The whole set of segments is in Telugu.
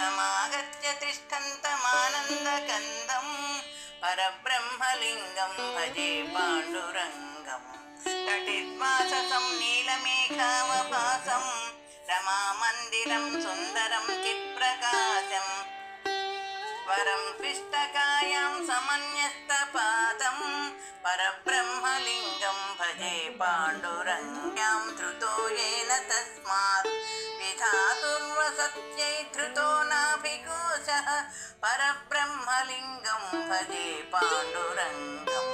సమాగత్య తిష్టంతమానందకందం పరబ్రహ్మలింగం భజే పాండురంగం తటిద్వాససం నీలమేఘావభాసం రమామందిరం సుందరం చిత్ప్రకాశం వరం పిష్టకాయాం సమన్యస్తపాదం పరబ్రహ్మలింగం భజే పాండురంగ్యాం ధృతో येन తస్మాత్ విధాతుర్వసత్యై ధృతో నాభికోశః పరబ్రహ్మలింగం భజే పాండురంగం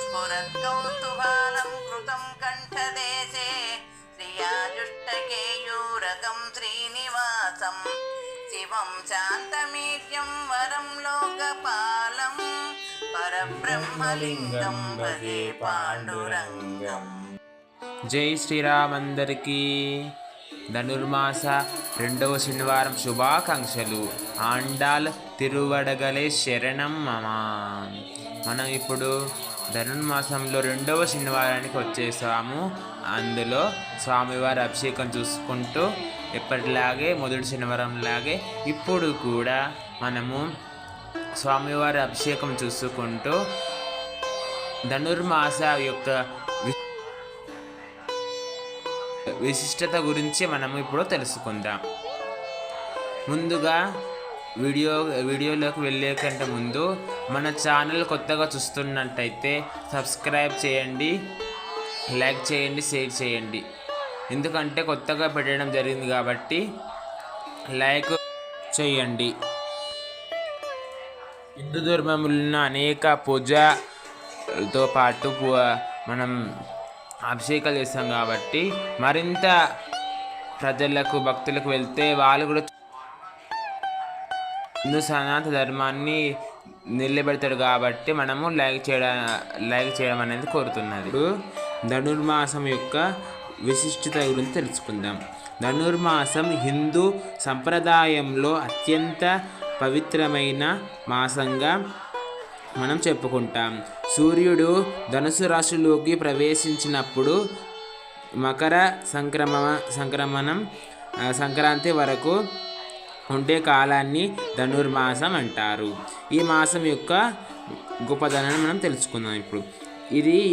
స్ఫురత్కౌస్తుభాలం కృతం కంఠదేశే శ్రియాజుష్టకేయూరకం శ్రీనివాసం శివం శాంతమీడ్యం వరం లోకపాలం పరబ్రహ్మలింగం భజే పాండురంగం. జై శ్రీరామ్. అందరికీ ధనుర్మాస 2వ శనివారం శుభాకాంక్షలు. ఆండాల్ తిరువడగలే శరణం మమ. మనం ఇప్పుడు ధనుర్మాసంలో 2వ శనివారానికి వచ్చేసాము. అందులో స్వామివారి అభిషేకం చూసుకుంటూ ఎప్పటిలాగే మొదటి శనివారం లాగే ఇప్పుడు కూడా మనము స్వామివారి అభిషేకం చూసుకుంటూ ధనుర్మాస యొక్క విశిష్టత గురించి మనము ఇప్పుడు తెలుసుకుందాం. ముందుగా వీడియోలోకి వెళ్ళే కంటే ముందు మన ఛానల్ కొత్తగా చూస్తున్నట్టయితే సబ్స్క్రైబ్ చేయండి, లైక్ చేయండి, షేర్ చేయండి. ఎందుకంటే కొత్తగా పెట్టడం జరిగింది కాబట్టి లైక్ చేయండి. హిందూ ధర్మంలో అనేక పూజలతో పాటు మనం అభిషేకాలు చేస్తాం కాబట్టి మరింత ప్రజలకు భక్తులకు వెళ్తే వాళ్ళు కూడా హిందూ సనాతన ధర్మాన్ని నిలబెడతాడు కాబట్టి మనము లైక్ చేయడం అనేది కోరుతున్నది. ఇప్పుడు ధనుర్మాసం యొక్క విశిష్టత గురించి తెలుసుకుందాం. ధనుర్మాసం హిందూ సంప్రదాయంలో అత్యంత పవిత్రమైన మాసంగా మనం చెప్పుకుంటాం. సూర్యుడు ధనుసు రాశిలోకి ప్రవేశించినప్పుడు మకర సంక్రమణం సంక్రాంతి వరకు ఉండే కాలాన్ని ధనుర్మాసం అంటారు. ఈ మాసం యొక్క గొప్పదనాన్ని మనం తెలుసుకుందాం. ఇప్పుడు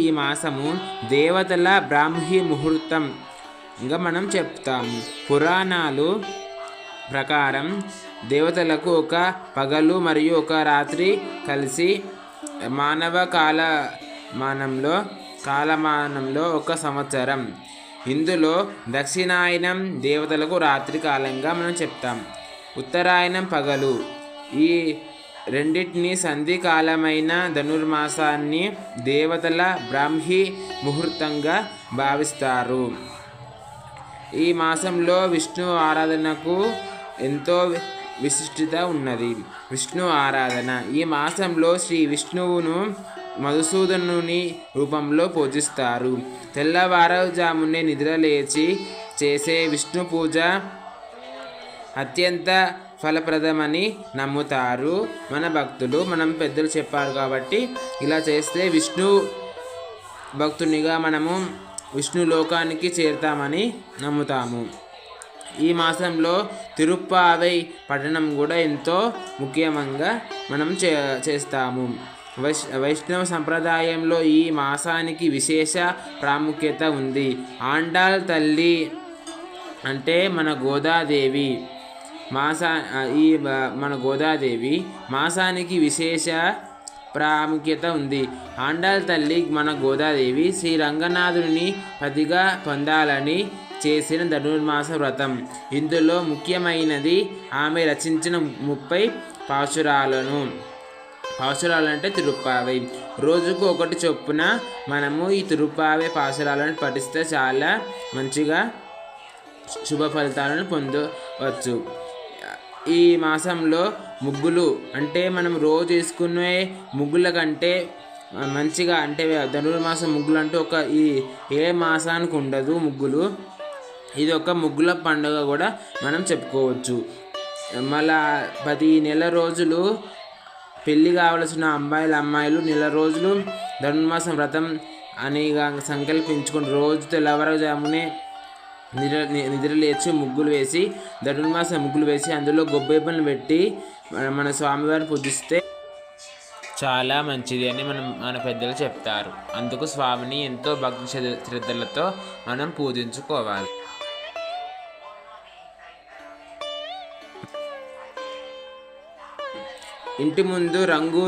ఈ మాసము దేవతల బ్రాహ్మీ ముహూర్తంగా మనం చెప్తాము. పురాణాలు ప్రకారం దేవతలకు ఒక పగలు మరియు ఒక రాత్రి కలిసి మానవ కాలమానంలో ఒక సంవత్సరం. ఇందులో దక్షిణాయనం దేవతలకు రాత్రి కాలంగా మనం చెప్తాం, ఉత్తరాయణం పగలు. ఈ రెండింటిని సంధి కాలమైన ధనుర్మాసాన్ని దేవతల బ్రాహ్మీ ముహూర్తంగా భావిస్తారు. ఈ మాసంలో విష్ణు ఆరాధనకు ఎంతో విశిష్టత ఉన్నది. విష్ణు ఆరాధన ఈ మాసంలో శ్రీ విష్ణువును మధుసూదనుని రూపంలో పూజిస్తారు. తెల్లవారుజామునే నిద్రలేచి చేసే విష్ణు పూజ అత్యంత ఫలప్రదమని నమ్ముతారు మన భక్తులు. మనం పెద్దలు చెప్పారు కాబట్టి ఇలా చేస్తే విష్ణు భక్తునిగా మనము విష్ణు లోకానికి చేరుతామని నమ్ముతాము. ఈ మాసంలో తిరుప్పావై పఠనం కూడా ఎంతో ముఖ్యంగా మనం చేస్తాము. వైష్ణవ సంప్రదాయంలో ఈ మాసానికి విశేష ప్రాముఖ్యత ఉంది. ఆండాల్ తల్లి అంటే మన గోదాదేవి మన గోదాదేవి మాసానికి విశేష ప్రాముఖ్యత ఉంది. ఆండాల్ తల్లి మన గోదాదేవి శ్రీ రంగనాథుని పతిగా పొందాలని చేసిన ధనుర్మాస వ్రతం. ఇందులో ముఖ్యమైనది ఆమె రచించిన 30 పాశురాలు అంటే తిరుప్పావై. రోజుకు ఒకటి చొప్పున మనము ఈ తిరుప్పావై పాశురాలను పఠిస్తే చాలా మంచిగా శుభ ఫలితాలను పొందవచ్చు. ఈ మాసంలో ముగ్గులు అంటే మనం రోజు వేసుకునే ముగ్గుల కంటే మంచిగా అంటే ధనుర్మాసం ముగ్గులు అంటే ఏ మాసానికి ఉండదు ముగ్గులు. ఇది ఒక ముగ్గుల పండుగ కూడా మనం చెప్పుకోవచ్చు. మళ్ళా 10 నెల రోజులు పెళ్ళి కావలసిన అమ్మాయిలు నెల రోజులు ధనుర్మాసం వ్రతం అని సంకల్పించుకుని రోజు తెల్లవారుజామునే నిద్ర లేచి ముగ్గులు వేసి ధనుర్మాస ముగ్గులు వేసి అందులో గొబ్బెమ్మలు పెట్టి మన స్వామివారిని పూజిస్తే చాలా మంచిది అని మన పెద్దలు చెప్తారు. అందుకు స్వామిని ఎంతో భక్తి శ్రద్ధలతో మనం పూజించుకోవాలి. ఇంటి ముందు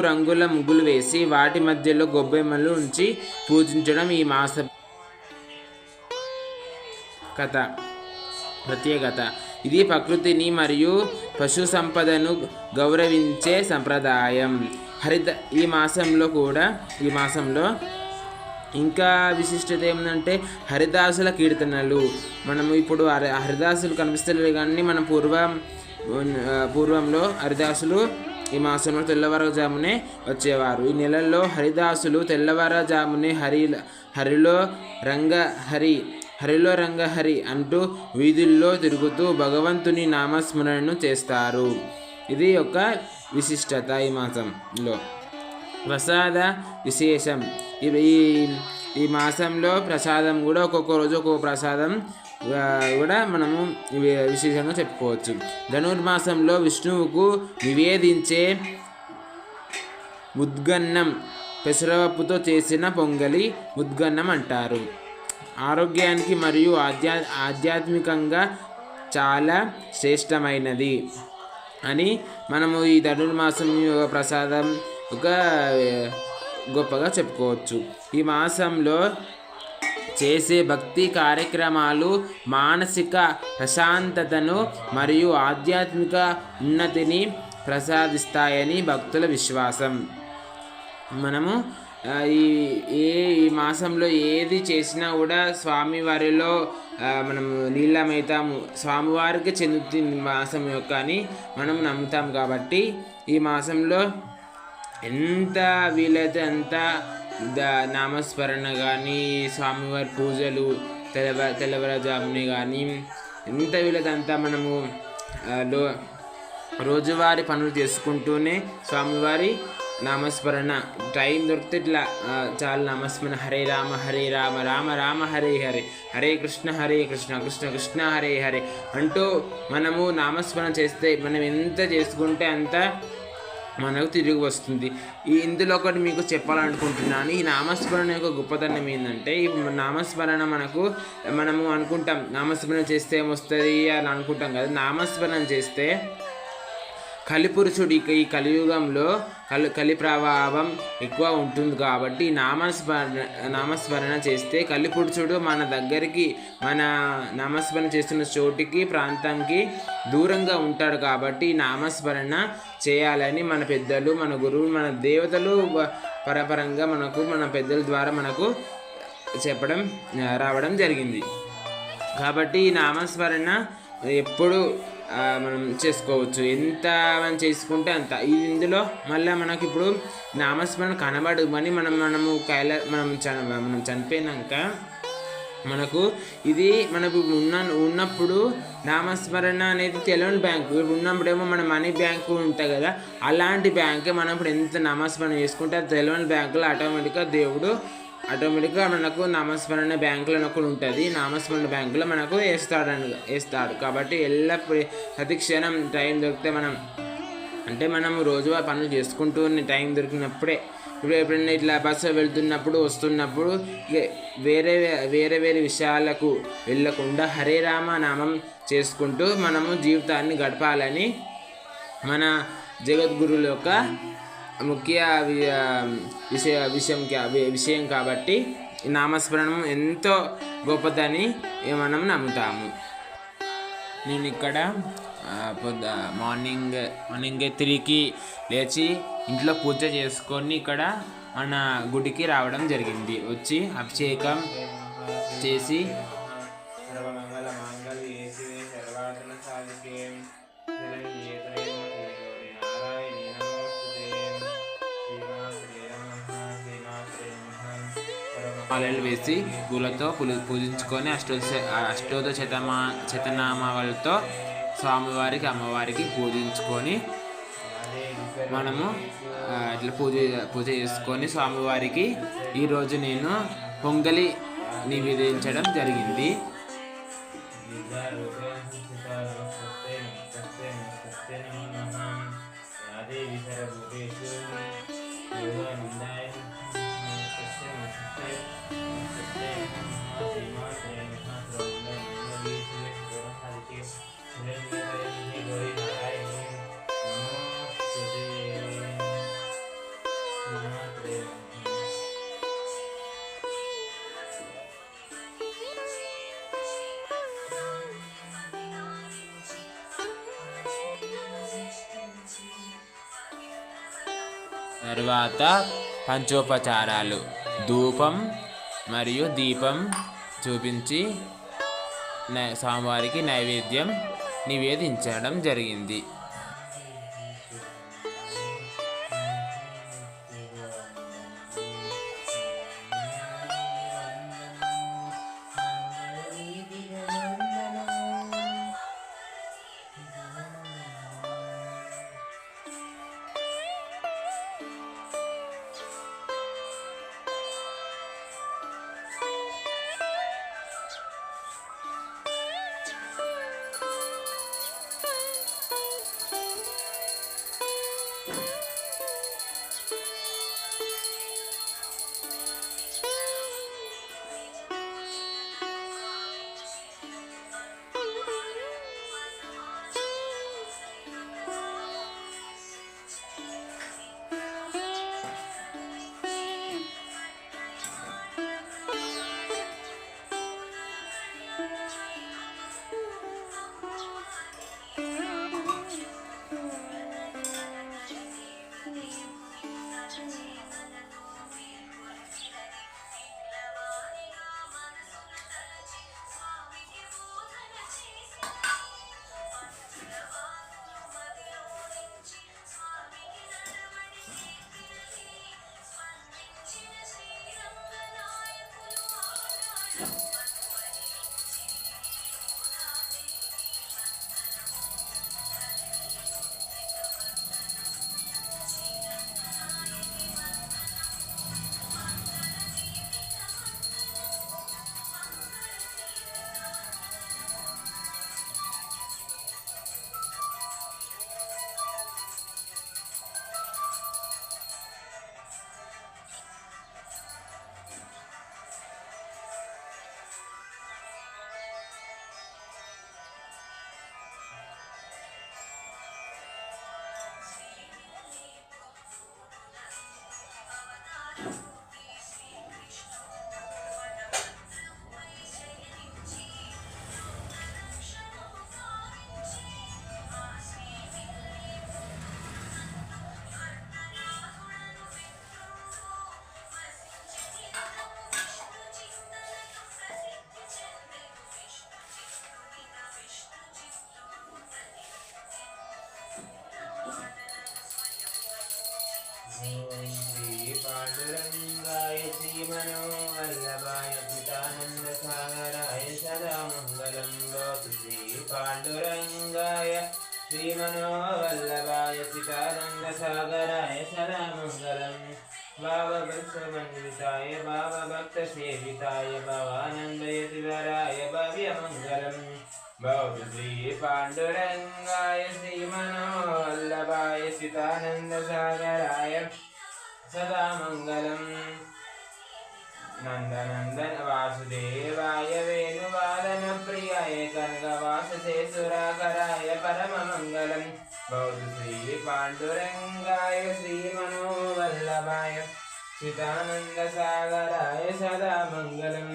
రంగుల ముగ్గులు వేసి వాటి మధ్యలో గొబ్బెమ్మలు ఉంచి పూజించడం ఈ మాస కథ ప్రత్యేకత. ఇది ప్రకృతిని మరియు పశు సంపదను గౌరవించే సంప్రదాయం. ఈ మాసంలో ఇంకా విశిష్టత ఏమిటంటే హరిదాసుల కీర్తనలు. మనము ఇప్పుడు హరిదాసులు కనిపిస్తలేదు కానీ మన పూర్వంలో హరిదాసులు ఈ మాసంలో తెల్లవారుజామునే వచ్చేవారు. ఈ నెలల్లో హరిదాసులు తెల్లవారుజామునే హరిలో రంగ హరి అంటూ వీధుల్లో తిరుగుతూ భగవంతుని నామస్మరణను చేస్తారు. ఇది ఒక విశిష్టత. ఈ మాసంలో ప్రసాద విశేషం. ఈ మాసంలో ప్రసాదం కూడా ఒక్కొక్క రోజు ఒక్కొక్క ప్రసాదం కూడా మనము విశేషంగా చెప్పుకోవచ్చు. ధనుర్మాసంలో విష్ణువుకు నివేదించే ముద్గన్నం పెసరపప్పుతో చేసిన పొంగలి ముద్గన్నం అంటారు. ఆరోగ్యానికి మరియు ఆధ్యాత్మికంగా చాలా శ్రేష్టమైనది అని మనము ఈ ధనుర్మాసం ప్రసాదం ఒక గొప్పగా చెప్పుకోవచ్చు. ఈ మాసంలో చేసే భక్తి కార్యక్రమాలు మానసిక ప్రశాంతతను మరియు ఆధ్యాత్మిక ఉన్నతిని ప్రసాదిస్తాయని భక్తుల విశ్వాసం. మనము ఈ మాసంలో ఏది చేసినా కూడా స్వామివారిలో మనం నీళ్ళమవుతాము, స్వామివారికి చెందుతుంది మాసం యొక్క అని మనం నమ్ముతాం. కాబట్టి ఈ మాసంలో ఎంత వీలైతే అంత నామస్మరణ కానీ స్వామివారి పూజలు తెల్లవారుజామునే కానీ ఎంత వీలైతే అంత మనము రోజువారీ పనులు చేసుకుంటూనే స్వామివారి నామస్మరణ టైం దొరికితే ఇట్లా చాలా నామస్మరణ హరే రామ రామ రామ హరే హరే హరే కృష్ణ కృష్ణ కృష్ణ హరే హరే అంటూ మనము నామస్మరణ చేస్తే మనం ఎంత చేసుకుంటే అంత మనకు తిరిగి వస్తుంది. ఇందులో ఒకటి మీకు చెప్పాలనుకుంటున్నాను. ఈ నామస్మరణ యొక్క గొప్పతనం ఏంటంటే ఈ నామస్మరణ మనము అనుకుంటాం నామస్మరణ చేస్తే ఏమొస్తుంది అని అనుకుంటాం కదా. నామస్మరణ చేస్తే కలిపురుషుడు ఈ కలియుగంలో కలి ప్రభావం ఎక్కువ ఉంటుంది కాబట్టి నామస్మరణ చేస్తే కలిపురుషుడు మన దగ్గరికి మన నామస్మరణ చేస్తున్న చోటికి ప్రాంతానికి దూరంగా ఉంటాడు. కాబట్టి నామస్మరణ చేయాలని మన పెద్దలు మన గురువు మన దేవతలు పరపరంగా మన పెద్దల ద్వారా మనకు రావడం జరిగింది. కాబట్టి ఈ నామస్మరణ ఎప్పుడు మనం చేసుకోవచ్చు. ఎంత మనం చేసుకుంటే అంత. ఇందులో మళ్ళీ మనకి ఇప్పుడు నామస్మరణ కనబడు అని మనం చనిపోయినాక మనకు ఉన్నప్పుడు నామస్మరణ అనేది తెలియని బ్యాంకు. ఇప్పుడు ఉన్నప్పుడేమో మన మనీ బ్యాంకు ఉంటాయి కదా, అలాంటి బ్యాంకే మనం ఇప్పుడు ఎంత నామస్మరణ చేసుకుంటే అది తెలియని బ్యాంకులో ఆటోమేటిక్గా మనకు నామస్మరణ బ్యాంకులో ఒకటి ఉంటుంది. నామస్మరణ బ్యాంకులో మనకు వేస్తాడు. కాబట్టి ప్రతి క్షణం టైం దొరికితే మనం రోజువారీ పనులు చేసుకుంటూ టైం దొరికినప్పుడే ఇప్పుడు ఎప్పుడైనా ఇట్లా బస్సు వెళ్తున్నప్పుడు వస్తున్నప్పుడు వేరే విషయాలకు వెళ్ళకుండా హరే రామ నామం చేసుకుంటూ మనము జీవితాన్ని గడపాలని మన జగద్గురుల యొక్క ముఖ్య విషయం. కాబట్టి ఈ నామస్మరణం ఎంతో గొప్పదని మనం నమ్ముతాము. నేను ఇక్కడ మార్నింగ్ 3కి లేచి ఇంట్లో పూజ చేసుకొని ఇక్కడ మన గుడికి రావడం జరిగింది. వచ్చి అభిషేకం చేసి మాలలు వేసి పూలతో పూజించుకొని అష్టోత్తర శతనామాలతో స్వామివారికి అమ్మవారికి పూజించుకొని మనము ఇట్లా పూజ చేసుకొని స్వామివారికి ఈరోజు నేను పొంగలి నివేదించడం జరిగింది. రూపేణ సంస్థితా నమస్తే నమస్తే నమస్తే నమో నమః యా దేవి సర్వభూతేషు యోగానందాయ నమస్తే నమస్తే నమస్తే నమః శ్రీమాత్రే నమః సర్వమంగళ శివే శివోరహాదికే సురేంద్రహరే గౌరీ నారాయణే నమోస్తుతే శ్రీమాత్రే తర్వాత పంచోపచారాలు ధూపం మరియు దీపం చూపించి స్వామివారికి నైవేద్యం నివేదించడం జరిగింది. శ్రీ పాండురంగాయ శ్రీమనోవల్లభాయ చిదానంద సాగరాయ సదా మంగళం భవతు. శ్రీ పాండురంగాయ శ్రీమనోవల్లభాయ చిదానంద సాగరాయ సదా మంగళం. భావవృక్షమండితాయ భావభక్త సేవితాయ భవానందయతివరాయ భవ్యమంగళం భవతు. శ్రీ పాండురంగాయ శ్రీమనోవల్లభాయ చిదానంద సాగరాయ సదా మంగళం. నందనందన వాసుదేవాయ వేణువాదన ప్రియాయ కనకవాసశేషురాకరాయ పరమమంగళం భవతు. శ్రీ పాండురంగాయ శ్రీమనోవల్లభాయ చిదానంద సాగరాయ సదా మంగళం.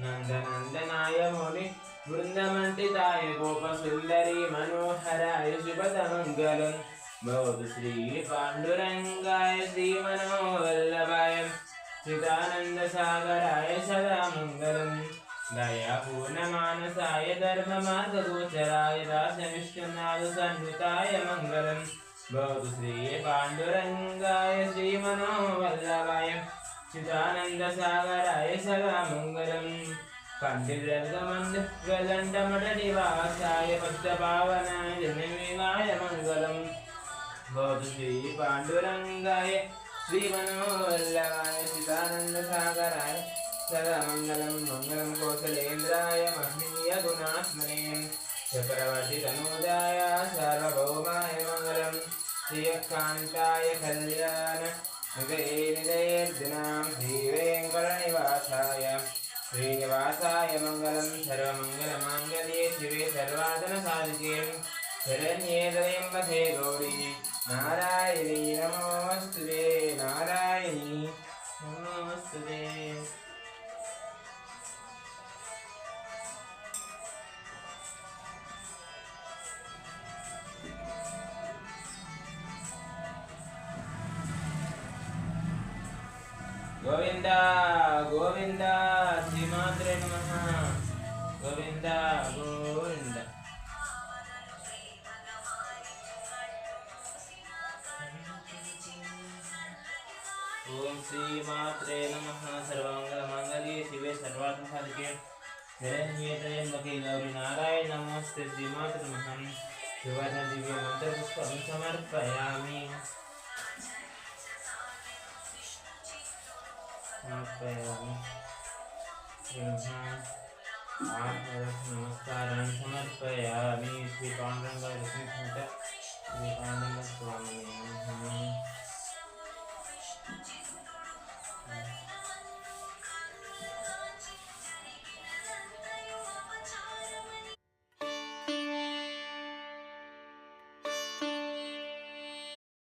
నందనందనాయ ముని బృందమంటితాయ గోపసుందరీ మనోహరాయ శుభదమంగళం భవతు. శ్రీ పాండురంగాయ శ్రీమనోవల్లభాయ చిదానంద సాగరాయ సదా మంగళం. దయాపూర్ణమానసాయ ధర్మమార్గగోచరాయ దాసవిష్ణునాథ సన్నుతాయ మంగళం భవతు. శ్రీ పాండురంగాయ శ్రీమనోవల్లభాయ చిదానంద సాగరాయ సదా మంగళం. కంటిర్గమంద గలంటమటడి వాసాయ భక్తభావనాయ జనవినాయ మంగళం భవతు. శ్రీ పాండురంగాయ శ్రీమనోవల్లభాయ చిదానంద సాగరాయ సదా మంగళం. మంగళం కోసలేంద్రాయ మహనీయ గుణాతీతాయ परमात्मने चक्रवर्ती तनूजाय सार्वभौमाय मङ्गलम् श्रीयकान्ताय कल्याण निधयेर्दिनां श्रीवेङ्कटनिवासाय श्रीनिवासाय मङ्गलं सर्वमङ्गलमाङ्गल्ये शिवे सर्वार्धनसाधिके शरण्ये त्र्यम्बके गौरी नारायणी नमोऽस्तुते नारायणी नमोऽस्तुते गोविंद गोविंद श्रीमात्रे नमः गोविंद गोविंद ओम श्रीमात्रे नमः सर्वमंगलमांगल्ये शिवे सर्वार्थसाधिके शरण्ये त्र्यम्बके गौरी नारायण नमोऽस्तुते श्रीमात्रे नमः सुवर्ण दिव्य मंत्रपुष्पं समर्पयामि नमस्कारान् समर्पयामि श्री पाण्डुरङ्गाय लक्ष्मीकान्ताय